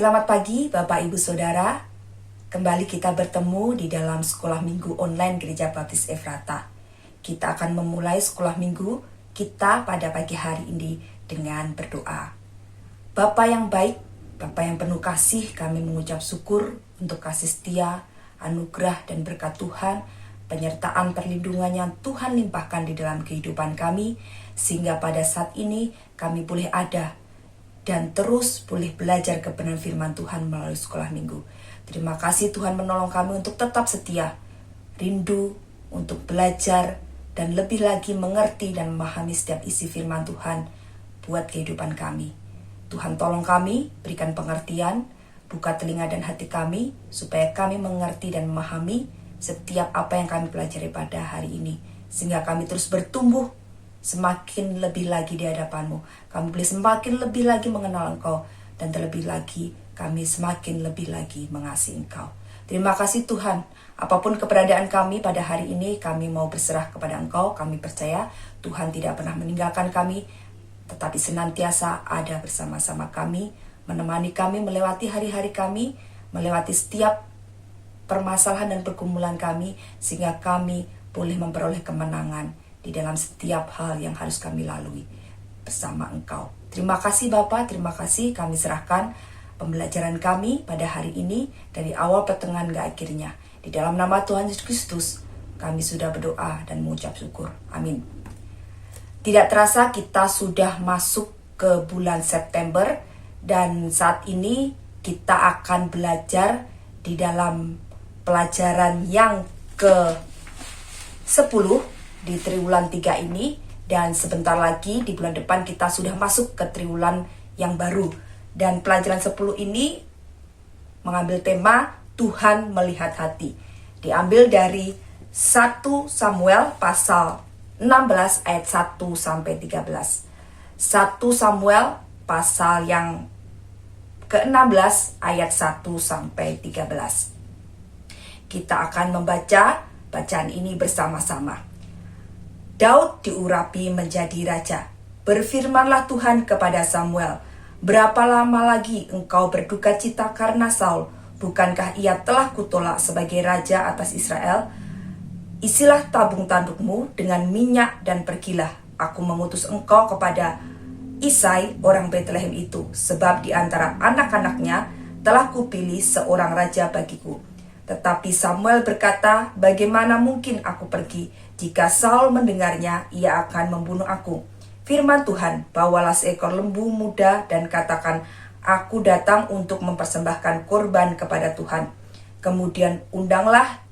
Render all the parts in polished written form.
Selamat pagi Bapak Ibu Saudara. Kembali kita bertemu di dalam sekolah minggu online Gereja Baptis Efrata. Kita akan memulai sekolah minggu kita pada pagi hari ini dengan berdoa. Bapa yang baik, Bapa yang penuh kasih, kami mengucap syukur untuk kasih setia, anugerah dan berkat Tuhan, penyertaan perlindungan yang Tuhan limpahkan di dalam kehidupan kami, sehingga pada saat ini kami boleh ada dan terus boleh belajar kebenaran firman Tuhan melalui sekolah minggu. Terima kasih Tuhan menolong kami untuk tetap setia, rindu untuk belajar dan lebih lagi mengerti dan memahami setiap isi firman Tuhan buat kehidupan kami. Tuhan tolong kami, berikan pengertian, buka telinga dan hati kami, supaya kami mengerti dan memahami setiap apa yang kami pelajari pada hari ini. Sehingga kami terus bertumbuh semakin lebih lagi di hadapan-Mu. Kami boleh semakin lebih lagi mengenal Engkau, dan terlebih lagi kami semakin lebih lagi mengasihi Engkau. Terima kasih Tuhan. Apapun keberadaan kami pada hari ini, kami mau berserah kepada Engkau. Kami percaya Tuhan tidak pernah meninggalkan kami, tetapi senantiasa ada bersama-sama kami, menemani kami melewati hari-hari kami, melewati setiap permasalahan dan pergumulan kami, sehingga kami boleh memperoleh kemenangan di dalam setiap hal yang harus kami lalui bersama Engkau. Terima kasih Bapa, terima kasih. Kami serahkan pembelajaran kami pada hari ini dari awal pertengahan hingga akhirnya. Di dalam nama Tuhan Yesus Kristus, kami sudah berdoa dan mengucap syukur. Amin. Tidak terasa kita sudah masuk ke bulan September, dan saat ini kita akan belajar di dalam pelajaran yang ke-10 di triwulan 3 ini, dan sebentar lagi di bulan depan kita sudah masuk ke triwulan yang baru. Dan pelajaran 10 ini mengambil tema Tuhan melihat hati. Diambil dari 1 Samuel pasal 16 ayat 1 sampai 13. 1 Samuel pasal yang ke-16 ayat 1 sampai 13. Kita akan membaca bacaan ini bersama-sama. Daud diurapi menjadi raja. Berfirmanlah Tuhan kepada Samuel, "Berapa lama lagi engkau berduka cita karena Saul? Bukankah ia telah kutolak sebagai raja atas Israel? Isilah tabung tandukmu dengan minyak dan pergilah. Aku mengutus engkau kepada Isai orang Betlehem itu, sebab di antara anak-anaknya telah kupilih seorang raja bagiku." Tetapi Samuel berkata, "Bagaimana mungkin aku pergi? Jika Saul mendengarnya, ia akan membunuh aku." Firman Tuhan, "Bawalah seekor lembu muda dan katakan, aku datang untuk mempersembahkan korban kepada Tuhan. Kemudian undanglah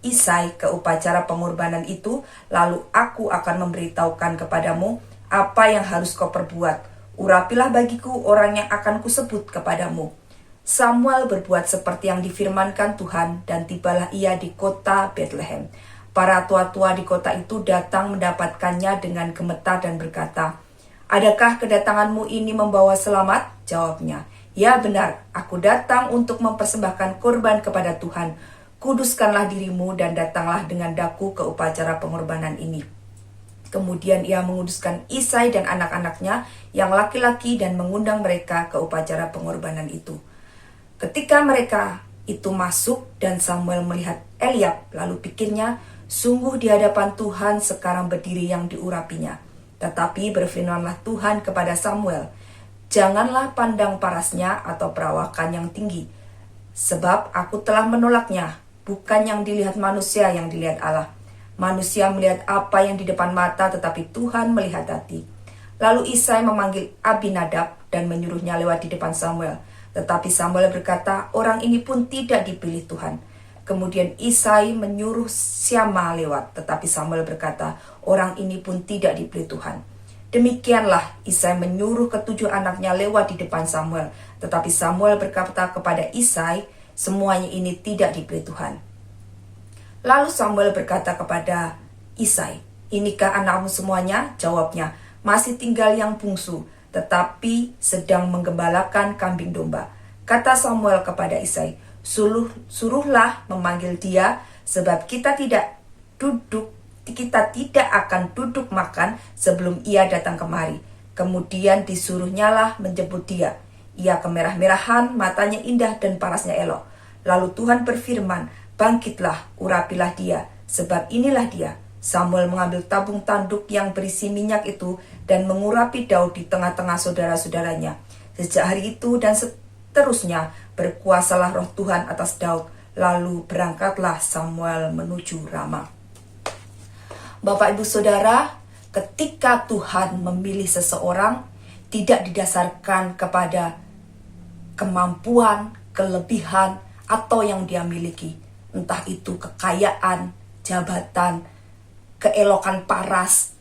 Isai ke upacara pengorbanan itu, lalu aku akan memberitahukan kepadamu apa yang harus kau perbuat. Urapilah bagiku orang yang akan kusebut kepadamu." Samuel berbuat seperti yang difirmankan Tuhan, dan tibalah ia di kota Betlehem. Para tua-tua di kota itu datang mendapatkannya dengan gemetar dan berkata, "Adakah kedatanganmu ini membawa selamat?" Jawabnya, "Ya benar, aku datang untuk mempersembahkan korban kepada Tuhan. Kuduskanlah dirimu dan datanglah dengan daku ke upacara pengorbanan ini." Kemudian ia menguduskan Isai dan anak-anaknya yang laki-laki dan mengundang mereka ke upacara pengorbanan itu. Ketika mereka itu masuk dan Samuel melihat Eliab, lalu pikirnya, sungguh di hadapan Tuhan sekarang berdiri yang diurapinya. Tetapi berfirmanlah Tuhan kepada Samuel, "Janganlah pandang parasnya atau perawakan yang tinggi, sebab aku telah menolaknya. Bukan yang dilihat manusia yang dilihat Allah. Manusia melihat apa yang di depan mata, tetapi Tuhan melihat hati." Lalu Isai memanggil Abinadab dan menyuruhnya lewat di depan Samuel. Tetapi Samuel berkata, "Orang ini pun tidak dipilih Tuhan." Kemudian Isai menyuruh Syama lewat, tetapi Samuel berkata, "Orang ini pun tidak dipilih Tuhan." Demikianlah Isai menyuruh ketujuh anaknya lewat di depan Samuel, tetapi Samuel berkata kepada Isai, "Semuanya ini tidak dipilih Tuhan." Lalu Samuel berkata kepada Isai, "Inikah anakmu semuanya?" Jawabnya, "Masih tinggal yang bungsu, tetapi sedang menggembalakan kambing domba." Kata Samuel kepada Isai, "Suruhlah memanggil dia, sebab kita tidak akan duduk makan sebelum ia datang kemari." Kemudian disuruhnyalah menjemput dia. Ia kemerah-merahan, matanya indah dan parasnya elok. Lalu Tuhan berfirman, bangkitlah, urapilah dia, sebab inilah dia. Samuel mengambil tabung tanduk yang berisi minyak itu dan mengurapi Daud di tengah-tengah saudara-saudaranya. Sejak hari itu dan seterusnya berkuasalah roh Tuhan atas Daud. Lalu berangkatlah Samuel menuju Rama. Bapak Ibu Saudara, ketika Tuhan memilih seseorang, tidak didasarkan kepada kemampuan, kelebihan, atau yang dia miliki. Entah itu kekayaan, jabatan, keelokan paras,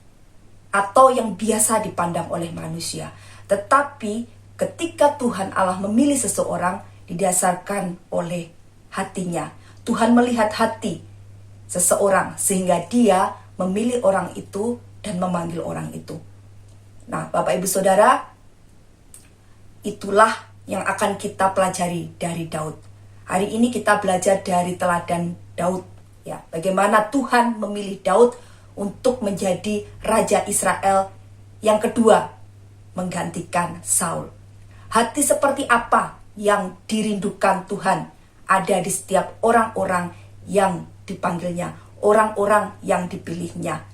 atau yang biasa dipandang oleh manusia. Tetapi ketika Tuhan Allah memilih seseorang, didasarkan oleh hatinya. Tuhan melihat hati seseorang sehingga dia memilih orang itu dan memanggil orang itu. Nah, Bapak Ibu Saudara, itulah yang akan kita pelajari dari Daud. Hari ini kita belajar dari teladan Daud, ya. Bagaimana Tuhan memilih Daud untuk menjadi Raja Israel yang kedua, menggantikan Saul. Hati seperti apa yang dirindukan Tuhan ada di setiap orang-orang yang dipanggilnya, orang-orang yang dipilihnya.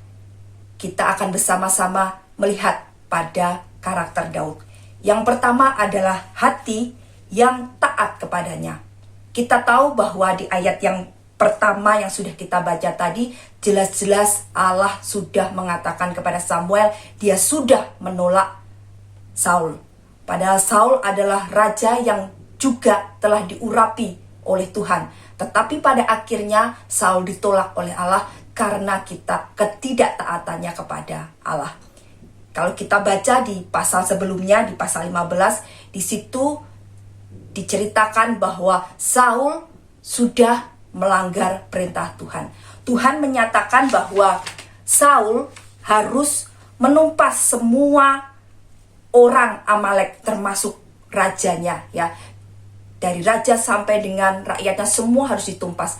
Kita akan bersama-sama melihat pada karakter Daud. Yang pertama adalah hati yang taat kepadanya. Kita tahu bahwa di ayat yang pertama yang sudah kita baca tadi, jelas-jelas Allah sudah mengatakan kepada Samuel, dia sudah menolak Saul. Padahal Saul adalah raja yang juga telah diurapi oleh Tuhan. Tetapi pada akhirnya Saul ditolak oleh Allah karena ketidaktaatannya kepada Allah. Kalau kita baca di pasal sebelumnya, di pasal 15, di situ diceritakan bahwa Saul sudah melanggar perintah Tuhan. Tuhan menyatakan bahwa Saul harus menumpas semua orang Amalek termasuk rajanya, ya. Dari raja sampai dengan rakyatnya semua harus ditumpas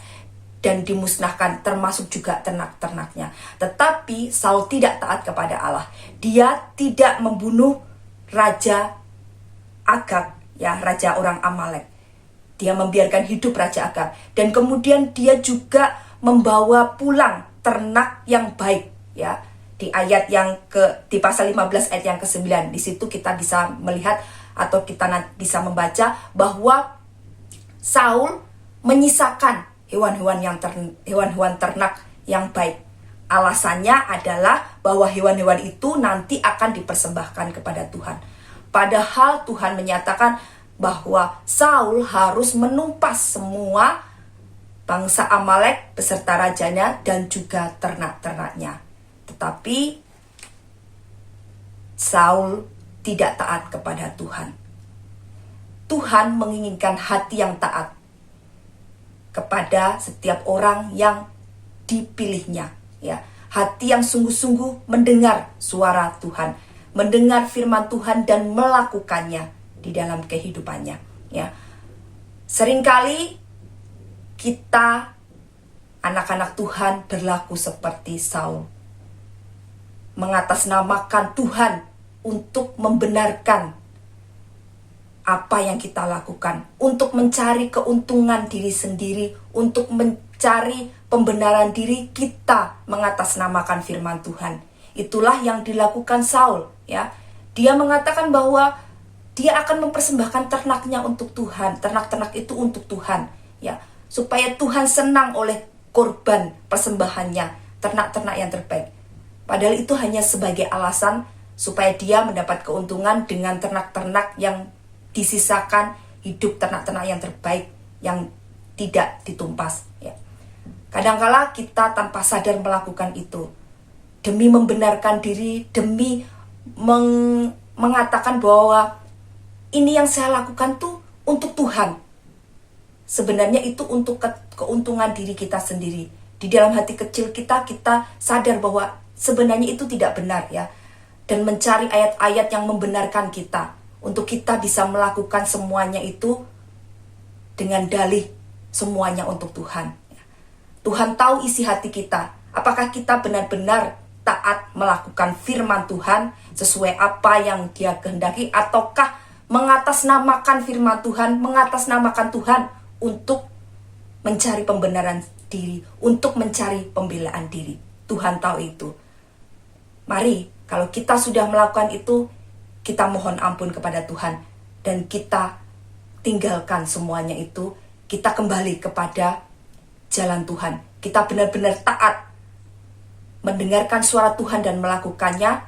dan dimusnahkan, termasuk juga ternak-ternaknya. Tetapi Saul tidak taat kepada Allah. Dia tidak membunuh Raja Agag, ya, raja orang Amalek. Dia membiarkan hidup Raja Agag. Dan kemudian dia juga membawa pulang ternak yang baik, ya. Di ayat di pasal 15 ayat yang ke-9, di situ kita bisa melihat atau kita bisa membaca bahwa Saul menyisakan hewan-hewan ternak yang baik. Alasannya adalah bahwa hewan-hewan itu nanti akan dipersembahkan kepada Tuhan. Padahal Tuhan menyatakan bahwa Saul harus menumpas semua bangsa Amalek beserta rajanya dan juga ternak-ternaknya. Tetapi Saul tidak taat kepada Tuhan. Tuhan menginginkan hati yang taat kepada setiap orang yang dipilihnya, ya. Hati yang sungguh-sungguh mendengar suara Tuhan, mendengar firman Tuhan dan melakukannya di dalam kehidupannya, ya. Seringkali kita anak-anak Tuhan berlaku seperti Saul, mengatasnamakan Tuhan untuk membenarkan apa yang kita lakukan, untuk mencari keuntungan diri sendiri, untuk mencari pembenaran diri, kita mengatasnamakan firman Tuhan. Itulah yang dilakukan Saul, ya. Dia mengatakan bahwa dia akan mempersembahkan ternaknya untuk Tuhan, ternak-ternak itu untuk Tuhan, ya, supaya Tuhan senang oleh korban persembahannya, ternak-ternak yang terbaik. Padahal itu hanya sebagai alasan supaya dia mendapat keuntungan dengan ternak-ternak yang disisakan, hidup ternak-ternak yang terbaik yang tidak ditumpas, ya. Kadangkala kita tanpa sadar melakukan itu demi membenarkan diri, demi mengatakan bahwa ini yang saya lakukan tuh untuk Tuhan. Sebenarnya itu untuk keuntungan diri kita sendiri. Di dalam hati kecil kita sadar bahwa sebenarnya itu tidak benar, ya. Dan mencari ayat-ayat yang membenarkan kita untuk kita bisa melakukan semuanya itu dengan dalih semuanya untuk Tuhan. Tuhan tahu isi hati kita. Apakah kita benar-benar taat melakukan firman Tuhan sesuai apa yang Dia kehendaki, ataukah mengatasnamakan firman Tuhan, mengatasnamakan Tuhan untuk mencari pembenaran diri, untuk mencari pembelaan diri. Tuhan tahu itu. Mari, kalau kita sudah melakukan itu, kita mohon ampun kepada Tuhan dan kita tinggalkan semuanya itu, kita kembali kepada jalan Tuhan. Kita benar-benar taat mendengarkan suara Tuhan dan melakukannya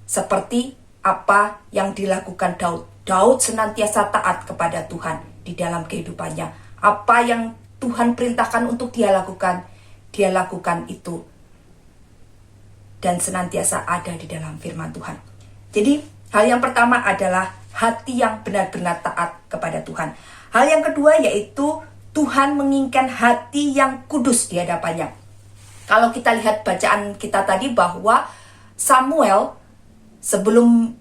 seperti apa yang dilakukan Daud. Daud senantiasa taat kepada Tuhan di dalam kehidupannya. Apa yang Tuhan perintahkan untuk dia lakukan itu. Dan senantiasa ada di dalam firman Tuhan. Jadi hal yang pertama adalah hati yang benar-benar taat kepada Tuhan. Hal yang kedua yaitu Tuhan menginginkan hati yang kudus di hadapannya. Kalau kita lihat bacaan kita tadi bahwa Samuel sebelum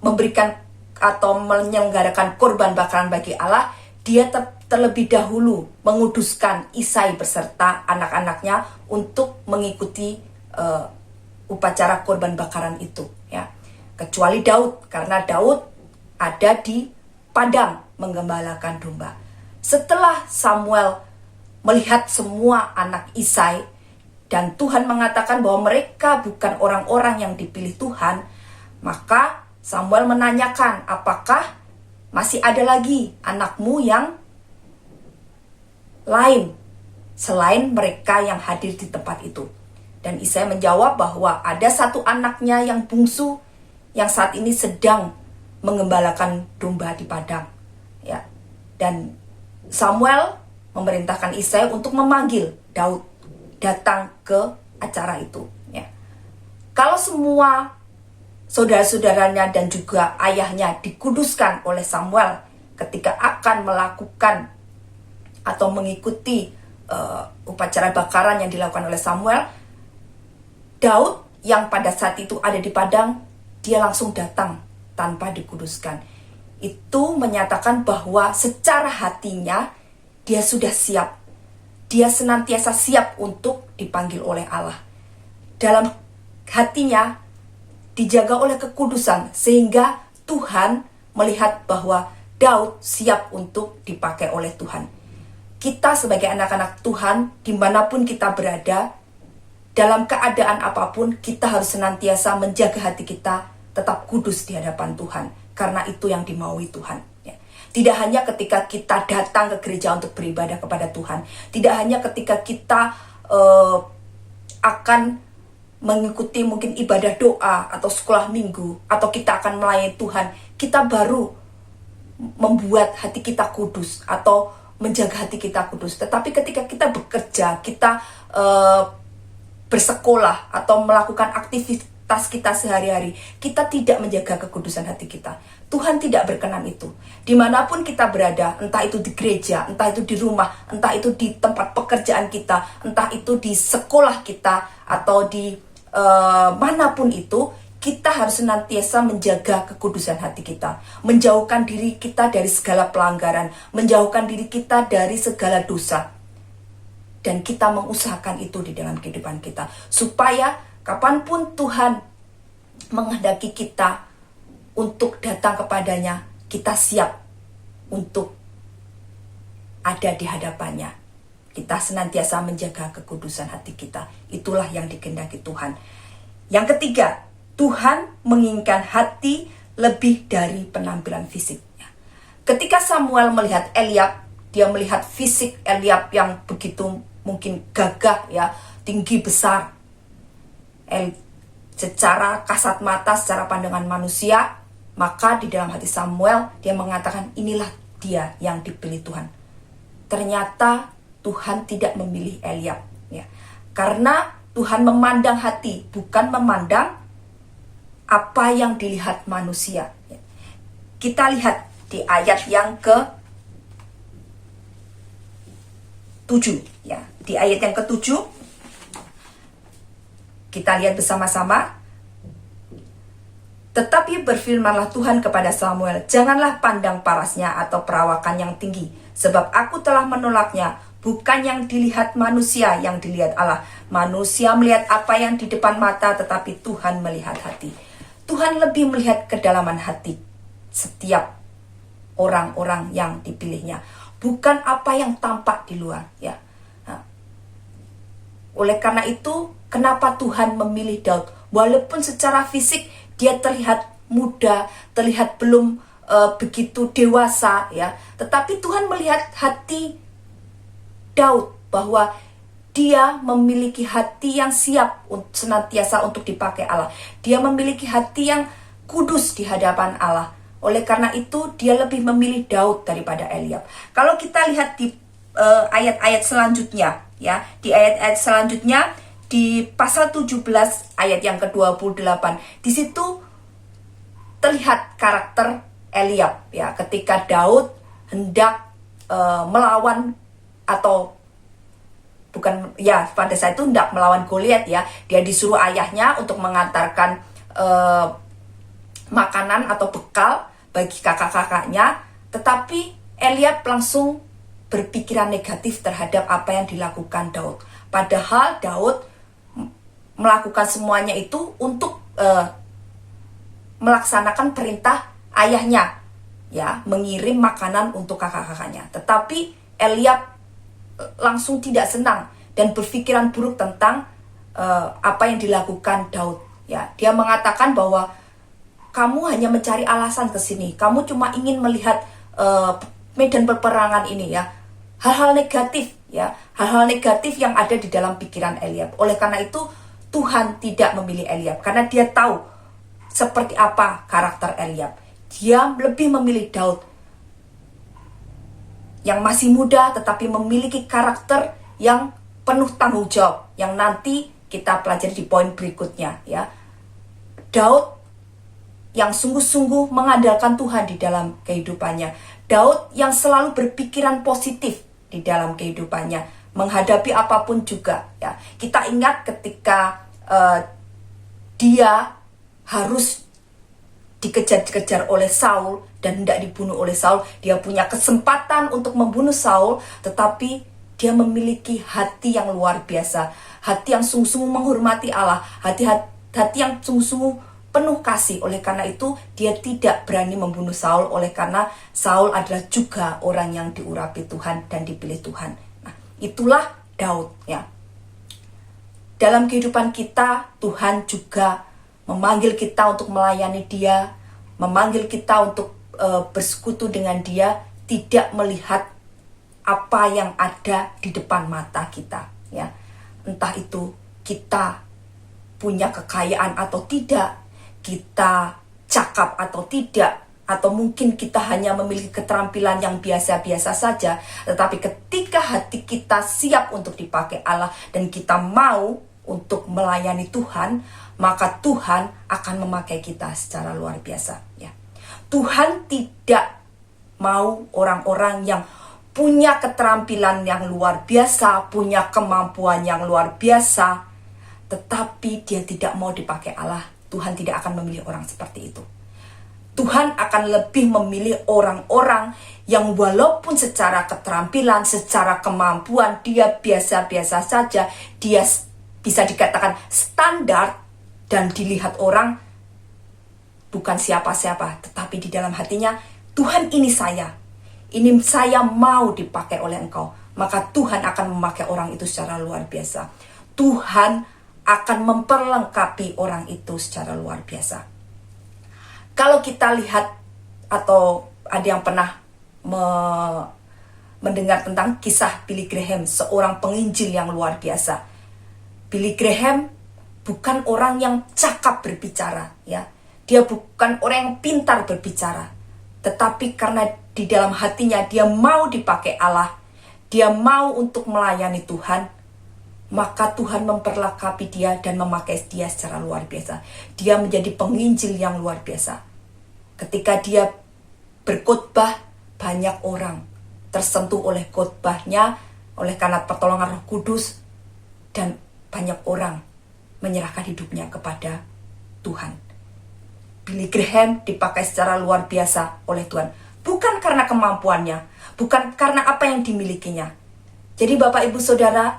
memberikan atau menyelenggarakan korban bakaran bagi Allah, dia terlebih dahulu menguduskan Isai beserta anak-anaknya untuk mengikuti upacara korban bakaran itu, ya. Kecuali Daud, karena Daud ada di padang menggembalakan domba. Setelah Samuel melihat semua anak Isai dan Tuhan mengatakan bahwa mereka bukan orang-orang yang dipilih Tuhan, maka Samuel menanyakan, apakah masih ada lagi anakmu yang lain selain mereka yang hadir di tempat itu? Dan Isai menjawab bahwa ada satu anaknya yang bungsu yang saat ini sedang mengembalakan domba di padang, ya. Dan Samuel memerintahkan Isai untuk memanggil Daud datang ke acara itu, ya. Kalau semua saudara-saudaranya dan juga ayahnya dikuduskan oleh Samuel ketika akan melakukan atau mengikuti upacara bakaran yang dilakukan oleh Samuel, Daud yang pada saat itu ada di padang, dia langsung datang tanpa dikuduskan. Itu menyatakan bahwa secara hatinya dia sudah siap. Dia senantiasa siap untuk dipanggil oleh Allah. Dalam hatinya dijaga oleh kekudusan sehingga Tuhan melihat bahwa Daud siap untuk dipakai oleh Tuhan. Kita sebagai anak-anak Tuhan, dimanapun kita berada, dalam keadaan apapun, kita harus senantiasa menjaga hati kita tetap kudus di hadapan Tuhan. Karena itu yang dimaui Tuhan. Ya. Tidak hanya ketika kita datang ke gereja untuk beribadah kepada Tuhan. Tidak hanya ketika kita akan mengikuti mungkin ibadah doa atau sekolah minggu. Atau kita akan melayani Tuhan. Kita baru membuat hati kita kudus atau menjaga hati kita kudus. Tetapi ketika kita bekerja, kita bersekolah atau melakukan aktivitas kita sehari-hari, kita tidak menjaga kekudusan hati kita. Tuhan tidak berkenan itu. Dimanapun kita berada, entah itu di gereja, entah itu di rumah, entah itu di tempat pekerjaan kita, entah itu di sekolah kita, atau di manapun itu, kita harus senantiasa menjaga kekudusan hati kita. Menjauhkan diri kita dari segala pelanggaran, menjauhkan diri kita dari segala dosa. Dan kita mengusahakan itu di dalam kehidupan kita. Supaya kapanpun Tuhan menghendaki kita untuk datang kepadanya, kita siap untuk ada di hadapannya. Kita senantiasa menjaga kekudusan hati kita. Itulah yang dikehendaki Tuhan. Yang ketiga, Tuhan menginginkan hati lebih dari penampilan fisiknya. Ketika Samuel melihat Eliab, dia melihat fisik Eliab yang begitu mungkin gagah, ya, tinggi besar. Secara kasat mata, secara pandangan manusia, maka di dalam hati Samuel dia mengatakan, inilah dia yang dipilih Tuhan. Ternyata Tuhan tidak memilih Eliab, ya. Karena Tuhan memandang hati, bukan memandang apa yang dilihat manusia. Kita lihat di ayat yang ke-7, ya. Di ayat yang ke-7 kita lihat bersama-sama. Tetapi berfirmanlah Tuhan kepada Samuel, janganlah pandang parasnya atau perawakan yang tinggi, sebab aku telah menolaknya. Bukan yang dilihat manusia, yang dilihat Allah. Manusia melihat apa yang di depan mata, tetapi Tuhan melihat hati. Tuhan lebih melihat kedalaman hati setiap orang-orang yang dipilihnya, bukan apa yang tampak di luar, ya. Nah, oleh karena itu, kenapa Tuhan memilih Daud? Walaupun secara fisik dia terlihat muda, terlihat belum begitu dewasa, ya, tetapi Tuhan melihat hati Daud bahwa dia memiliki hati yang siap senantiasa untuk dipakai Allah. Dia memiliki hati yang kudus di hadapan Allah. Oleh karena itu dia lebih memilih Daud daripada Eliab. Kalau kita lihat di ayat-ayat selanjutnya, ya, di ayat-ayat selanjutnya di pasal 17 ayat yang ke-28, di situ terlihat karakter Eliab, ya, ketika Daud hendak melawan atau bukan, ya, pada saat itu hendak melawan Goliat, ya. Dia disuruh ayahnya untuk mengantarkan makanan atau bekal bagi kakak-kakaknya, tetapi Eliab langsung berpikiran negatif terhadap apa yang dilakukan Daud. Padahal Daud melakukan semuanya itu untuk melaksanakan perintah ayahnya, ya, mengirim makanan untuk kakak-kakaknya. Tetapi Eliab langsung tidak senang dan berpikiran buruk tentang apa yang dilakukan Daud, ya. Dia mengatakan bahwa kamu hanya mencari alasan ke sini, kamu cuma ingin melihat medan peperangan ini, ya. Hal-hal negatif, ya, hal-hal negatif yang ada di dalam pikiran Eliab. Oleh karena itu Tuhan tidak memilih Eliab karena dia tahu seperti apa karakter Eliab. Dia lebih memilih Daud yang masih muda tetapi memiliki karakter yang penuh tanggung jawab, yang nanti kita pelajari di poin berikutnya, ya. Daud yang sungguh-sungguh mengandalkan Tuhan di dalam kehidupannya. Daud yang selalu berpikiran positif di dalam kehidupannya, menghadapi apapun juga, ya. Kita ingat ketika dia harus dikejar-kejar oleh Saul dan hendak dibunuh oleh Saul, dia punya kesempatan untuk membunuh Saul, tetapi dia memiliki hati yang luar biasa, hati yang sungguh-sungguh menghormati Allah, hati yang sungguh-sungguh penuh kasih. Oleh karena itu dia tidak berani membunuh Saul, oleh karena Saul adalah juga orang yang diurapi Tuhan dan dipilih Tuhan. Nah, itulah Daud, ya. Dalam kehidupan kita, Tuhan juga memanggil kita untuk melayani Dia, memanggil kita untuk bersekutu dengan Dia, tidak melihat apa yang ada di depan mata kita, ya. Entah itu kita punya kekayaan atau tidak, kita cakap atau tidak, atau mungkin kita hanya memiliki keterampilan yang biasa-biasa saja, tetapi ketika hati kita siap untuk dipakai Allah dan kita mau untuk melayani Tuhan, maka Tuhan akan memakai kita secara luar biasa, ya. Tuhan tidak mau orang-orang yang punya keterampilan yang luar biasa, punya kemampuan yang luar biasa, tetapi dia tidak mau dipakai Allah. Tuhan tidak akan memilih orang seperti itu. Tuhan akan lebih memilih orang-orang yang walaupun secara keterampilan, secara kemampuan dia biasa-biasa saja, dia bisa dikatakan standar dan dilihat orang bukan siapa-siapa, tetapi di dalam hatinya, Tuhan ini saya mau dipakai oleh Engkau, maka Tuhan akan memakai orang itu secara luar biasa. Tuhan akan memperlengkapi orang itu secara luar biasa. Kalau kita lihat atau ada yang pernah mendengar tentang kisah Billy Graham, seorang penginjil yang luar biasa. Billy Graham bukan orang yang cakap berbicara, ya. Dia bukan orang yang pintar berbicara, tetapi karena di dalam hatinya dia mau dipakai Allah, dia mau untuk melayani Tuhan, maka Tuhan memperlengkapi dia dan memakai dia secara luar biasa. Dia menjadi penginjil yang luar biasa. Ketika dia berkhotbah, banyak orang tersentuh oleh khotbahnya, oleh karena pertolongan Roh Kudus, dan banyak orang menyerahkan hidupnya kepada Tuhan. Billy Graham dipakai secara luar biasa oleh Tuhan, bukan karena kemampuannya, bukan karena apa yang dimilikinya. Jadi Bapak Ibu Saudara,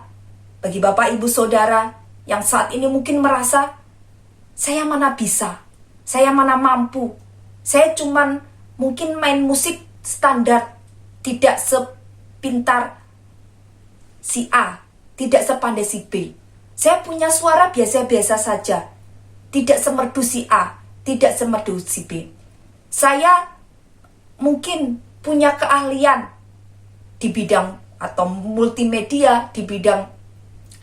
bagi Bapak Ibu Saudara yang saat ini mungkin merasa, saya mana bisa, saya mana mampu, saya cuman mungkin main musik standar, tidak sepintar si A, tidak sepandai si B. Saya punya suara biasa-biasa saja, tidak semerdu si A, tidak semerdu si B. Saya mungkin punya keahlian di bidang atau multimedia, di bidang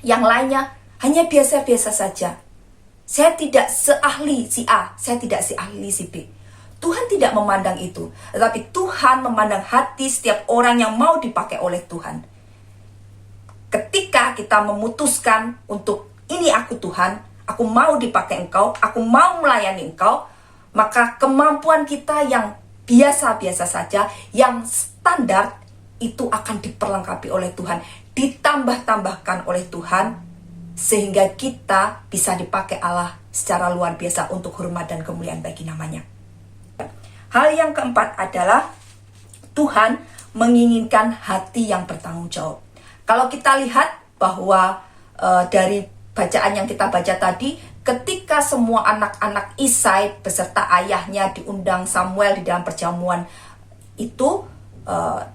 yang lainnya, hanya biasa-biasa saja. Saya tidak seahli si A, saya tidak seahli si B. Tuhan tidak memandang itu, tetapi Tuhan memandang hati setiap orang yang mau dipakai oleh Tuhan. Ketika kita memutuskan untuk ini aku Tuhan, aku mau dipakai Engkau, aku mau melayani Engkau, maka kemampuan kita yang biasa-biasa saja, yang standar, itu akan diperlengkapi oleh Tuhan, ditambah-tambahkan oleh Tuhan, sehingga kita bisa dipakai Allah secara luar biasa untuk hormat dan kemuliaan bagi namanya. Hal yang keempat adalah Tuhan menginginkan hati yang bertanggung jawab. Kalau kita lihat bahwa dari bacaan yang kita baca tadi, ketika semua anak-anak Isai beserta ayahnya diundang Samuel di dalam perjamuan itu,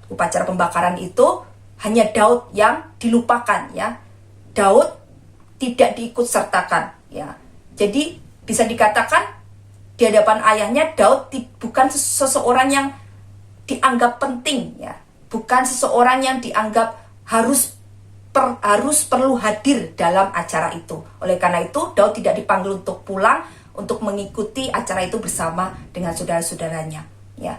upacara pembakaran itu, hanya Daud yang dilupakan, ya. Daud tidak diikut sertakan, ya. Jadi bisa dikatakan di hadapan ayahnya Daud bukan seseorang yang dianggap penting, ya. Bukan seseorang yang dianggap harus perlu hadir dalam acara itu. Oleh karena itu Daud tidak dipanggil untuk pulang untuk mengikuti acara itu bersama dengan saudara-saudaranya, ya.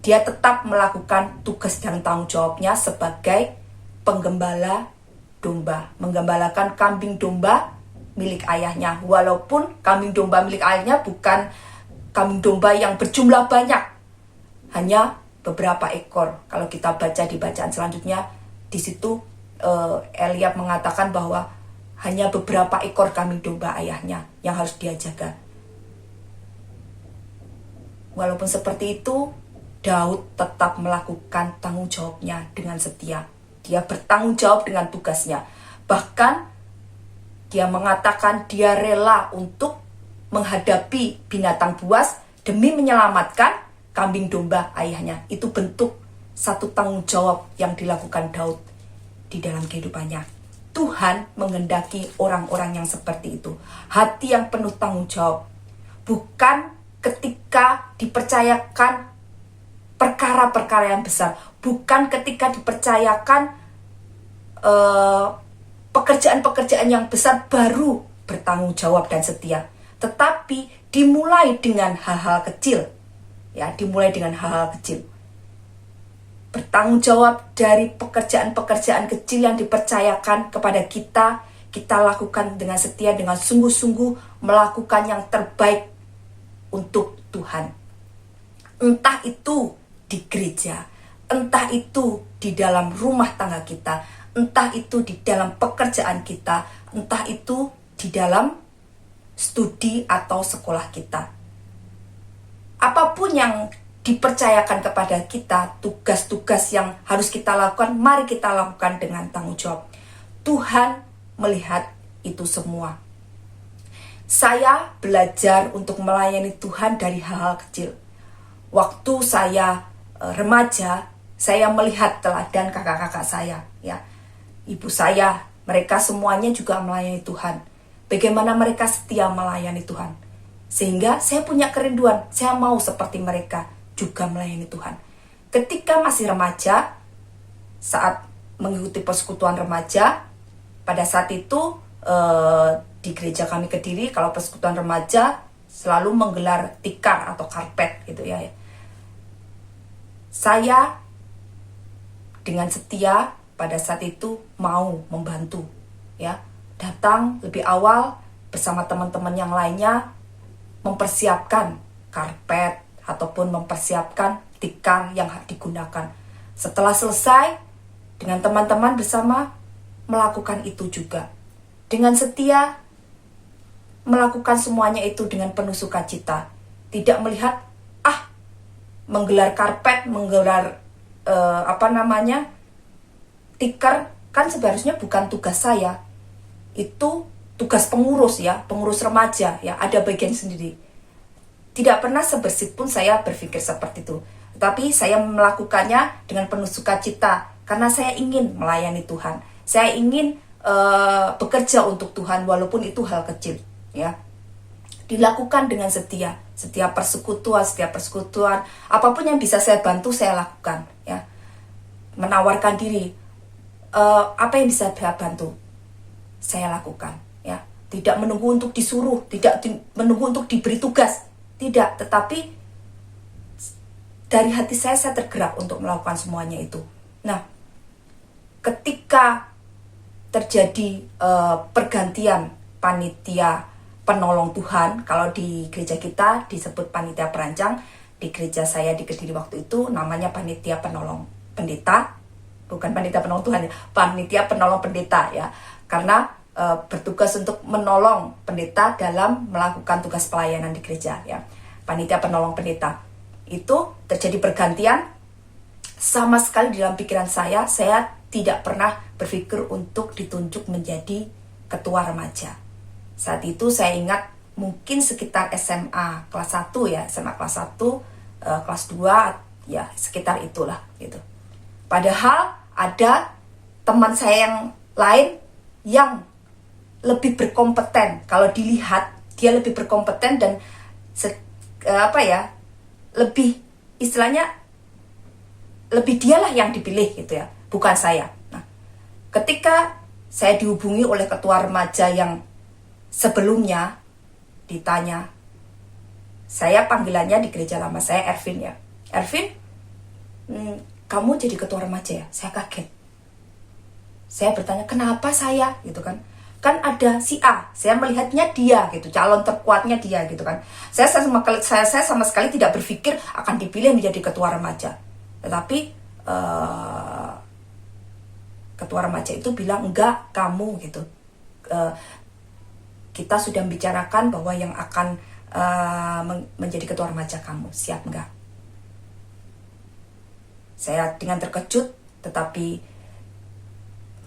Dia tetap melakukan tugas dan tanggung jawabnya sebagai penggembala domba, menggembalakan kambing domba milik ayahnya. Walaupun kambing domba milik ayahnya bukan kambing domba yang berjumlah banyak, hanya beberapa ekor. Kalau kita baca di bacaan selanjutnya, di situ Eliab mengatakan bahwa hanya beberapa ekor kambing domba ayahnya yang harus dia jaga. Walaupun seperti itu, Daud tetap melakukan tanggung jawabnya dengan setia. Dia bertanggung jawab dengan tugasnya. Bahkan dia mengatakan dia rela untuk menghadapi binatang buas demi menyelamatkan kambing domba ayahnya. Itu bentuk satu tanggung jawab yang dilakukan Daud di dalam kehidupannya. Tuhan menghendaki orang-orang yang seperti itu. Hati yang penuh tanggung jawab. Bukan ketika dipercayakan perkara-perkara yang besar. Bukan ketika dipercayakan pekerjaan-pekerjaan yang besar baru bertanggung jawab dan setia. Tetapi dimulai dengan hal-hal kecil. Ya, dimulai dengan hal-hal kecil. Bertanggung jawab dari pekerjaan-pekerjaan kecil yang dipercayakan kepada kita, kita lakukan dengan setia, dengan sungguh-sungguh melakukan yang terbaik untuk Tuhan. Entah itu di gereja, entah itu di dalam rumah tangga kita, entah itu di dalam pekerjaan kita, entah itu di dalam studi atau sekolah kita. Apapun yang dipercayakan kepada kita, tugas-tugas yang harus kita lakukan, mari kita lakukan dengan tanggung jawab. Tuhan melihat itu semua. Saya belajar untuk melayani Tuhan dari hal-hal kecil. Waktu saya remaja, saya melihat teladan kakak-kakak saya, ya. Ibu saya, mereka semuanya juga melayani Tuhan. Bagaimana mereka setia melayani Tuhan. Sehingga saya punya kerinduan, saya mau seperti mereka juga melayani Tuhan. Ketika masih remaja, saat mengikuti persekutuan remaja, pada saat itu di gereja kami Kediri, kalau persekutuan remaja selalu menggelar tikar atau karpet gitu ya. Saya dengan setia pada saat itu mau membantu, ya, datang lebih awal bersama teman-teman yang lainnya mempersiapkan karpet ataupun mempersiapkan tikar yang digunakan. Setelah selesai, dengan teman-teman bersama melakukan itu juga dengan setia, melakukan semuanya itu dengan penuh sukacita, tidak melihat menggelar karpet, menggelar tikar, kan sebenarnya bukan tugas saya. Itu tugas pengurus ya, pengurus remaja ya, ada bagian sendiri. Tidak pernah sebersih pun saya berpikir seperti itu. Tapi saya melakukannya dengan penuh sukacita karena saya ingin melayani Tuhan. Saya ingin bekerja untuk Tuhan walaupun itu hal kecil, ya. Dilakukan dengan setia. Setiap persekutuan, apapun yang bisa saya bantu saya lakukan, ya. Menawarkan diri, apa yang bisa saya bantu saya lakukan, ya. Tidak menunggu untuk disuruh, tidak menunggu untuk diberi tugas, tidak. Tetapi dari hati saya tergerak untuk melakukan semuanya itu. Nah, ketika terjadi pergantian panitia penolong Tuhan, kalau di gereja kita disebut panitia perancang, di gereja saya di Kediri waktu itu namanya panitia penolong pendeta, bukan panitia penolong Tuhan ya, panitia penolong pendeta, ya, karena bertugas untuk menolong pendeta dalam melakukan tugas pelayanan di gereja, ya. Panitia penolong pendeta itu terjadi pergantian. Sama sekali dalam pikiran saya tidak pernah berpikir untuk ditunjuk menjadi ketua remaja. Saat itu saya ingat mungkin sekitar SMA kelas 1, ya, SMA kelas 1, kelas 2, ya, sekitar itulah gitu. Padahal ada teman saya yang lain yang lebih berkompeten. Kalau dilihat dia lebih berkompeten dan lebih, istilahnya lebih dialah yang dipilih gitu, ya, bukan saya. Nah, ketika saya dihubungi oleh ketua remaja yang sebelumnya ditanya, saya panggilannya di gereja lama saya Ervin, ya. Ervin, kamu jadi ketua remaja ya? Saya kaget. Saya bertanya, kenapa saya? Gitu kan. Kan ada si A, saya melihatnya dia gitu, calon terkuatnya dia gitu kan. Saya sama sekali tidak berpikir akan dipilih menjadi ketua remaja. Tetapi ketua remaja itu bilang, enggak, kamu gitu. Kita sudah membicarakan bahwa yang akan menjadi ketua remaja kamu, siap enggak? Saya dengan terkejut, tetapi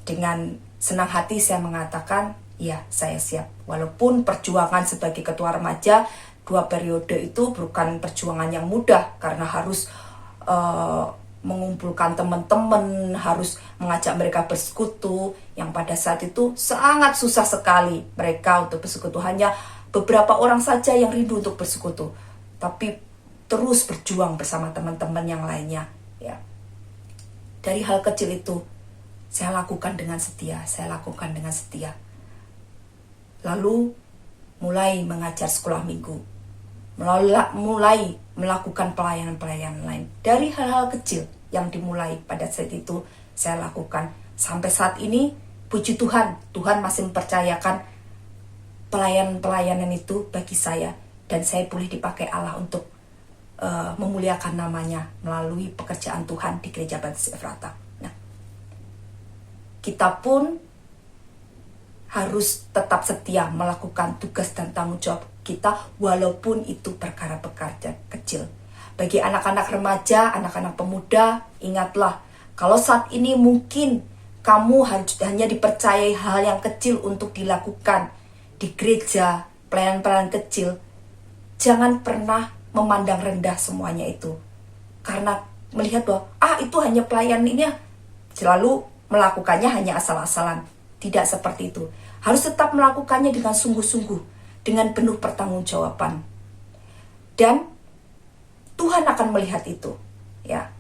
dengan senang hati saya mengatakan, ya, saya siap. Walaupun perjuangan sebagai ketua remaja 2 periode itu bukan perjuangan yang mudah, karena harus mengumpulkan teman-teman, harus mengajak mereka bersekutu, yang pada saat itu sangat susah sekali mereka untuk bersekutu. Hanya beberapa orang saja yang rindu untuk bersekutu, tapi terus berjuang bersama teman-teman yang lainnya, ya. Dari hal kecil itu saya lakukan dengan setia, Lalu mulai mengajar sekolah minggu, mulai melakukan pelayanan-pelayanan lain. Dari hal-hal kecil yang dimulai pada saat itu saya lakukan. Sampai saat ini, puji Tuhan, Tuhan masih mempercayakan pelayanan-pelayanan itu bagi saya. Dan saya boleh dipakai Allah untuk memuliakan namanya melalui pekerjaan Tuhan di Gereja Baptis Efrata. Kita pun harus tetap setia melakukan tugas dan tanggung jawab kita walaupun itu perkara-perkara kecil. Bagi anak-anak remaja, anak-anak pemuda, ingatlah, kalau saat ini mungkin kamu hanya dipercayai hal yang kecil untuk dilakukan di gereja, pelayanan-pelayanan kecil, jangan pernah memandang rendah semuanya itu. Karena melihat bahwa, itu hanya pelayanan ini, selalu melakukannya hanya asal-asalan. Tidak seperti itu. Harus tetap melakukannya dengan sungguh-sungguh, dengan penuh pertanggungjawaban. Dan Tuhan akan melihat itu, ya.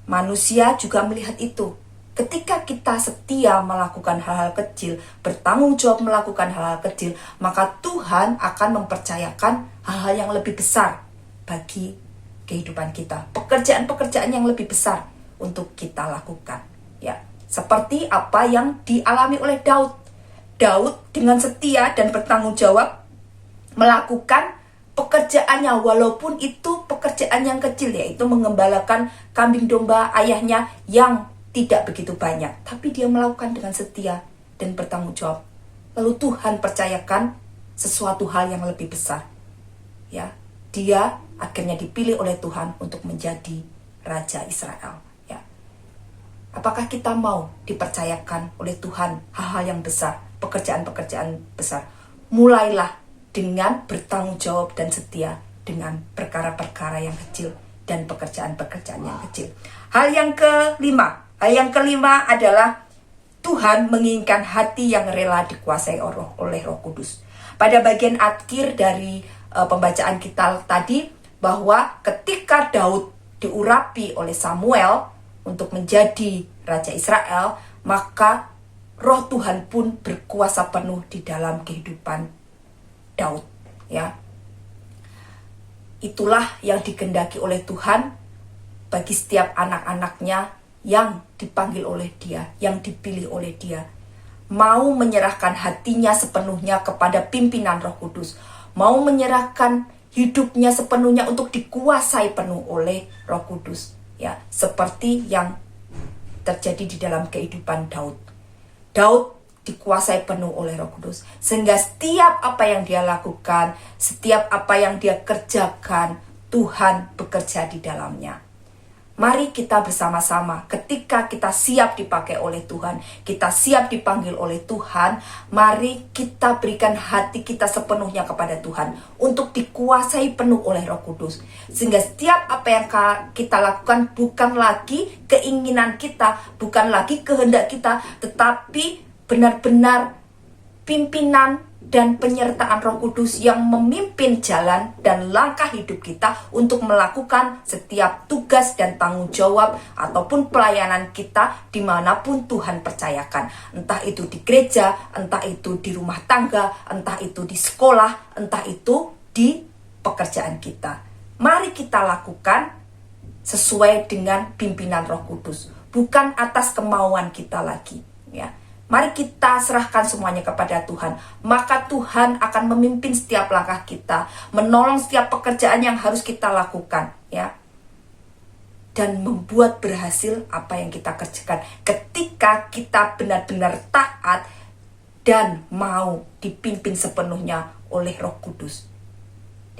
Manusia juga melihat itu. Ketika kita setia melakukan hal-hal kecil, bertanggung jawab melakukan hal-hal kecil, maka Tuhan akan mempercayakan hal-hal yang lebih besar bagi kehidupan kita. Pekerjaan-pekerjaan yang lebih besar untuk kita lakukan, ya. Seperti apa yang dialami oleh Daud. Daud dengan setia dan bertanggung jawab melakukan pekerjaannya, walaupun itu pekerjaan yang kecil, yaitu mengembalakan kambing domba ayahnya yang tidak begitu banyak. Tapi dia melakukan dengan setia dan bertanggung jawab. Lalu Tuhan percayakan sesuatu hal yang lebih besar, ya. Dia akhirnya dipilih oleh Tuhan untuk menjadi Raja Israel. Apakah kita mau dipercayakan oleh Tuhan hal-hal yang besar, pekerjaan-pekerjaan besar? Mulailah dengan bertanggung jawab dan setia dengan perkara-perkara yang kecil dan pekerjaan-pekerjaan yang kecil. Hal yang kelima adalah Tuhan menginginkan hati yang rela dikuasai oleh Roh Kudus. Pada bagian akhir dari pembacaan kita tadi, bahwa ketika Daud diurapi oleh Samuel untuk menjadi Raja Israel, maka Roh Tuhan pun berkuasa penuh di dalam kehidupan Daud, ya. Itulah yang dikehendaki oleh Tuhan bagi setiap anak-anaknya yang dipanggil oleh Dia, yang dipilih oleh Dia. Mau menyerahkan hatinya sepenuhnya kepada pimpinan Roh Kudus, mau menyerahkan hidupnya sepenuhnya untuk dikuasai penuh oleh Roh Kudus, ya, seperti yang terjadi di dalam kehidupan Daud. Daud dikuasai penuh oleh Roh Kudus, sehingga setiap apa yang dia lakukan, setiap apa yang dia kerjakan, Tuhan bekerja di dalamnya. Mari kita bersama-sama, ketika kita siap dipakai oleh Tuhan, kita siap dipanggil oleh Tuhan, mari kita berikan hati kita sepenuhnya kepada Tuhan untuk dikuasai penuh oleh Roh Kudus. Sehingga setiap apa yang kita lakukan bukan lagi keinginan kita, bukan lagi kehendak kita, tetapi benar-benar pimpinan dan penyertaan Roh Kudus yang memimpin jalan dan langkah hidup kita untuk melakukan setiap tugas dan tanggung jawab ataupun pelayanan kita dimanapun Tuhan percayakan. Entah itu di gereja, entah itu di rumah tangga, entah itu di sekolah, entah itu di pekerjaan kita. Mari kita lakukan sesuai dengan pimpinan Roh Kudus, bukan atas kemauan kita lagi, ya. Mari kita serahkan semuanya kepada Tuhan. Maka Tuhan akan memimpin setiap langkah kita, menolong setiap pekerjaan yang harus kita lakukan, ya. Dan membuat berhasil apa yang kita kerjakan ketika kita benar-benar taat dan mau dipimpin sepenuhnya oleh Roh Kudus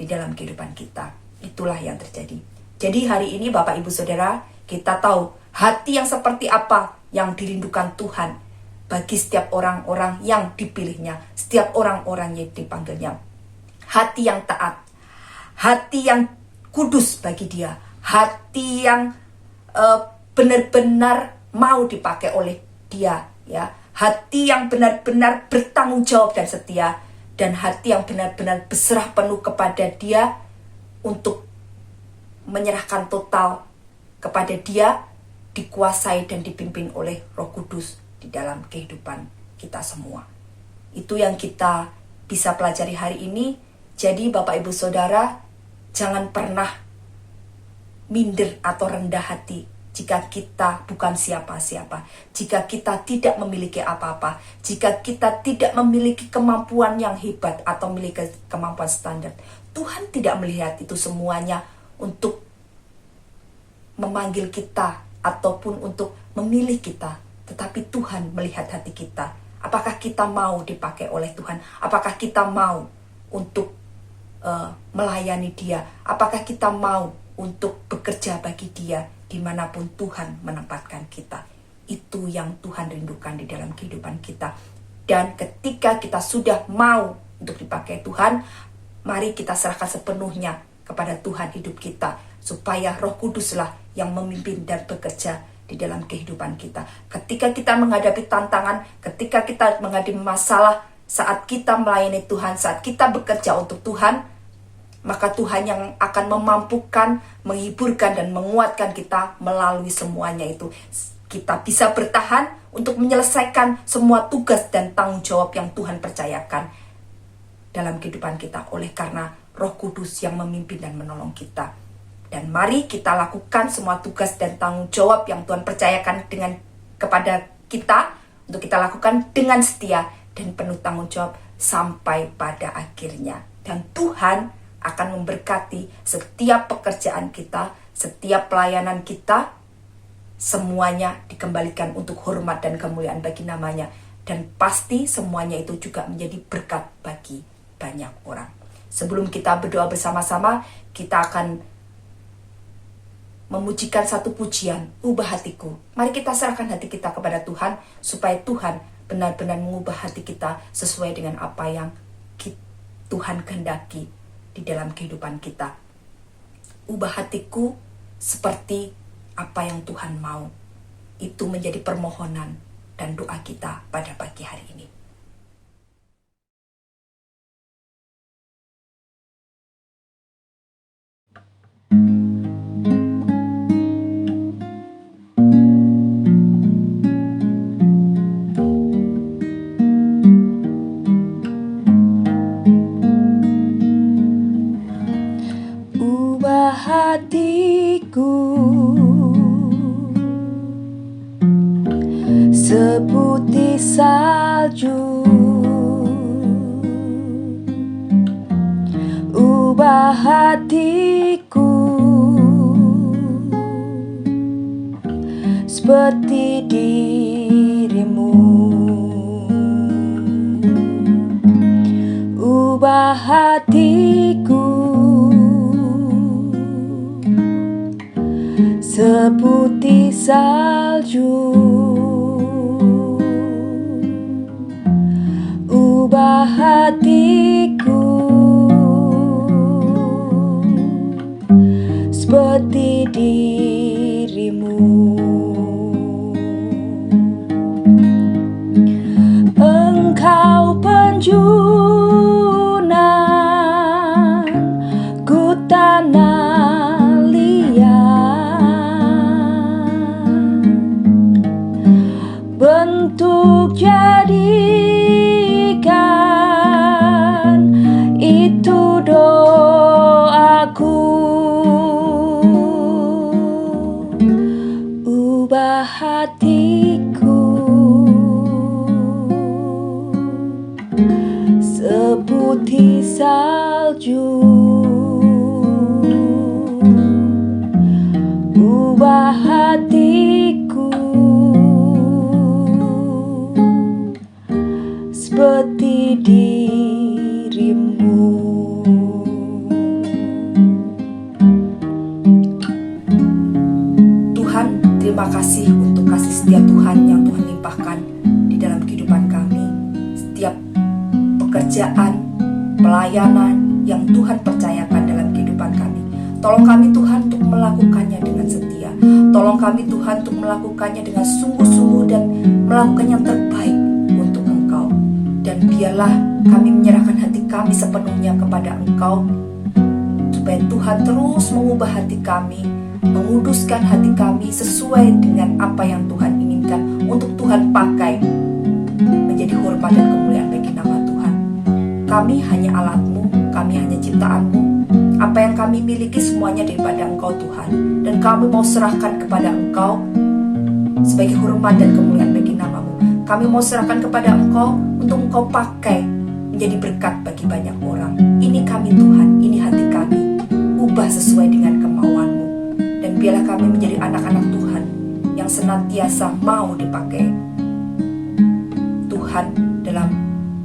di dalam kehidupan kita. Itulah yang terjadi. Jadi hari ini Bapak Ibu Saudara, kita tahu hati yang seperti apa yang dirindukan Tuhan bagi setiap orang-orang yang dipilihnya, setiap orang-orang yang dipanggilnya. Hati yang taat, hati yang kudus bagi Dia, hati yang benar-benar mau dipakai oleh Dia, ya. Hati yang benar-benar bertanggung jawab dan setia, dan hati yang benar-benar berserah penuh kepada Dia untuk menyerahkan total kepada Dia, dikuasai dan dipimpin oleh Roh Kudus di dalam kehidupan kita semua. Itu yang kita bisa pelajari hari ini. Jadi Bapak Ibu Saudara, jangan pernah minder atau rendah hati jika kita bukan siapa-siapa, jika kita tidak memiliki apa-apa, jika kita tidak memiliki kemampuan yang hebat atau memiliki kemampuan standar. Tuhan tidak melihat itu semuanya untuk memanggil kita ataupun untuk memilih kita, tetapi Tuhan melihat hati kita. Apakah kita mau dipakai oleh Tuhan? Apakah kita mau untuk melayani Dia? Apakah kita mau untuk bekerja bagi Dia dimanapun Tuhan menempatkan kita? Itu yang Tuhan rindukan di dalam kehidupan kita. Dan ketika kita sudah mau untuk dipakai Tuhan, mari kita serahkan sepenuhnya kepada Tuhan hidup kita, supaya Roh Kuduslah yang memimpin dan bekerja di dalam kehidupan kita. Ketika kita menghadapi tantangan, ketika kita menghadapi masalah, saat kita melayani Tuhan, saat kita bekerja untuk Tuhan, maka Tuhan yang akan memampukan, menghiburkan dan menguatkan kita melalui semuanya itu. Kita bisa bertahan untuk menyelesaikan semua tugas dan tanggung jawab yang Tuhan percayakan dalam kehidupan kita, oleh karena Roh Kudus yang memimpin dan menolong kita. Dan mari kita lakukan semua tugas dan tanggung jawab yang Tuhan percayakan kepada kita, untuk kita lakukan dengan setia dan penuh tanggung jawab sampai pada akhirnya. Dan Tuhan akan memberkati setiap pekerjaan kita, setiap pelayanan kita, semuanya dikembalikan untuk hormat dan kemuliaan bagi namanya. Dan pasti semuanya itu juga menjadi berkat bagi banyak orang. Sebelum kita berdoa bersama-sama, kita akan memujikan satu pujian, ubah hatiku. Mari kita serahkan hati kita kepada Tuhan, supaya Tuhan benar-benar mengubah hati kita sesuai dengan apa yang Tuhan kehendaki di dalam kehidupan kita. Ubah hatiku seperti apa yang Tuhan mau. Itu menjadi permohonan dan doa kita pada pagi hari ini. Ubah hatiku seputih salju, ubah hatiku seperti dirimu, ubah hatiku seputih salju, ubah hatiku seperti dirimu. Engkau penjunan ku tanah liat, bentuk jadikan itu doaku. Ubah hatiku seputih salju, ubah hatiku seperti dirimu. Tuhan, terima kasih untuk kasih setia Tuhan yang Tuhan limpahkan di dalam kehidupan kami. Setiap pekerjaan, pelayanan yang Tuhan percayakan dalam kehidupan kami, tolong kami Tuhan untuk melakukannya dengan setia. Tolong kami Tuhan untuk melakukannya dengan sungguh-sungguh dan melakukan yang terbaik untuk Engkau. Dan biarlah kami menyerahkan hati kami sepenuhnya kepada Engkau, supaya Tuhan terus mengubah hati kami, menguduskan hati kami sesuai dengan apa yang Tuhan inginkan untuk Tuhan pakai menjadi hormat dan kemuliaan bagi nama Tuhan. Kami hanya alat-Mu, kami hanya ciptaan-Mu. Apa yang kami miliki semuanya daripada Engkau Tuhan. Dan kami mau serahkan kepada Engkau sebagai hormat dan kemuliaan bagi nama-Mu. Kami mau serahkan kepada Engkau untuk Engkau pakai menjadi berkat bagi banyak orang. Ini kami Tuhan, ini hati kami. Ubah sesuai dengan kemauan-Mu. Dan biarlah kami menjadi anak-anak Tuhan yang senantiasa mau dipakai Tuhan dalam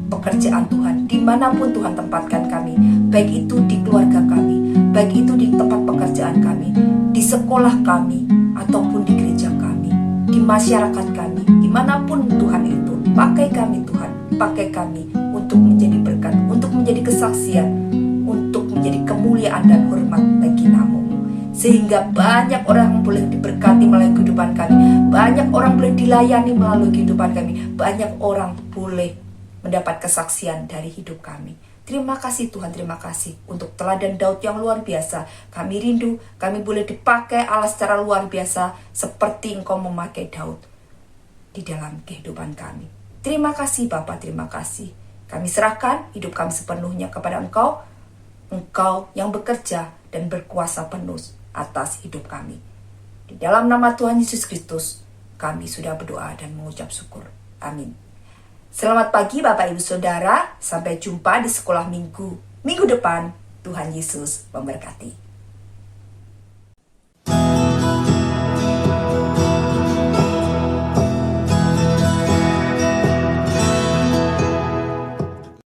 pekerjaan Tuhan, dimanapun Tuhan tempatkan kami, baik itu di keluarga kami, baik itu di tempat pekerjaan kami, di sekolah kami, ataupun di gereja kami, di masyarakat kami, dimanapun Tuhan itu, pakai kami Tuhan, pakai kami untuk menjadi berkat, untuk menjadi kesaksian, untuk menjadi kemuliaan dan hormat bagi nama-Mu, sehingga banyak orang boleh diberkati melalui kehidupan kami, banyak orang boleh dilayani melalui kehidupan kami, banyak orang boleh mendapat kesaksian dari hidup kami. Terima kasih Tuhan, terima kasih untuk teladan Daud yang luar biasa. Kami rindu, kami boleh dipakai Allah secara luar biasa seperti Engkau memakai Daud di dalam kehidupan kami. Terima kasih Bapa, terima kasih. Kami serahkan hidup kami sepenuhnya kepada Engkau, Engkau yang bekerja dan berkuasa penuh atas hidup kami. Di dalam nama Tuhan Yesus Kristus, kami sudah berdoa dan mengucap syukur. Amin. Selamat pagi Bapak Ibu Saudara, sampai jumpa di sekolah minggu depan. Tuhan Yesus memberkati.